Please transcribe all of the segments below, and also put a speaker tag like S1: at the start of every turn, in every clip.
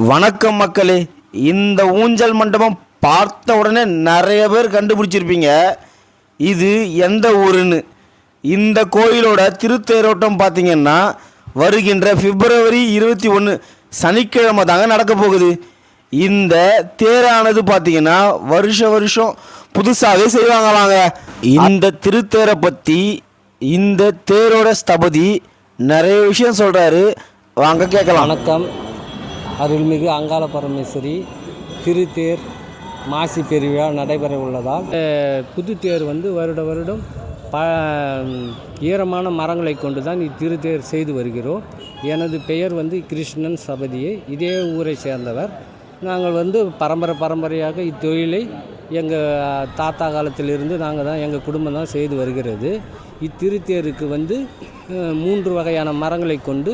S1: வணக்கம் மக்களே. இந்த ஊஞ்சல் மண்டபம் பார்த்த உடனே நிறைய பேர் கண்டுபிடிச்சிருப்பீங்க இது எந்த ஊருன்னு. இந்த கோயிலோட திருத்தேரோட்டம் பார்த்திங்கன்னா வருகின்ற பிப்ரவரி 21 சனிக்கிழமை தாங்க நடக்க போகுது. இந்த தேரானது பார்த்திங்கன்னா வருஷம் புதுசாகவே செய்வாங்களாங்க. இந்த திருத்தேரை பற்றி இந்த தேரோட ஸ்தபதி நிறைய விஷயம் சொல்கிறாரு, வாங்க கேட்கலாம்.
S2: வணக்கம். அருள்மிகு அங்காள பரமேஸ்வரி திருத்தேர் மாசி பெருவிழா நடைபெற உள்ளதால் புது தேர் வருடம் ஈரமான மரங்களை கொண்டு தான் இத்திருத்தேர் செய்து வருகிறோம். எனது பெயர் கிருஷ்ணன் சபதியை, இதே ஊரை சேர்ந்தவர். நாங்கள் பரம்பரையாக இத்தொழிலை எங்கள் தாத்தா காலத்திலிருந்து எங்கள் குடும்பம் தான் செய்து வருகிறது. இத்திருத்தேருக்கு 3 வகையான மரங்களை கொண்டு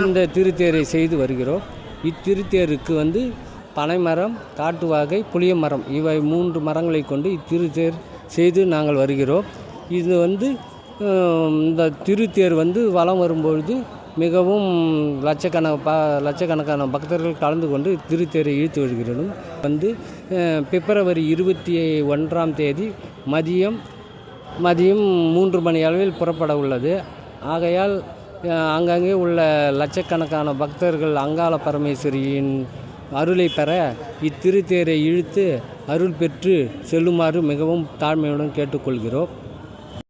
S2: இந்த திருத்தேரை செய்து வருகிறோம். இத்திருத்தேருக்கு பனைமரம், காட்டு வாகை, புளிய மரம், இவை 3 மரங்களை கொண்டு இத்திருத்தேர் செய்து நாங்கள் வருகிறோம். இது இந்த திருத்தேர் வலம் வரும்பொழுது மிகவும் லட்சக்கணக்கான பக்தர்கள் கலந்து கொண்டு திருத்தேரை இழுத்து வருகிறோம். பிப்ரவரி 21ஆம் தேதி மதியம் 3 மணி அளவில் புறப்பட உள்ளது. ஆகையால் அங்கங்கே உள்ள லட்சக்கணக்கான பக்தர்கள் அங்காள பரமேஸ்வரியின் அருளை பெற இத்திருத்தேரை இழுத்து அருள் பெற்று செல்லுமாறு மிகவும் தாழ்மையுடன் கேட்டுக்கொள்கிறோம்.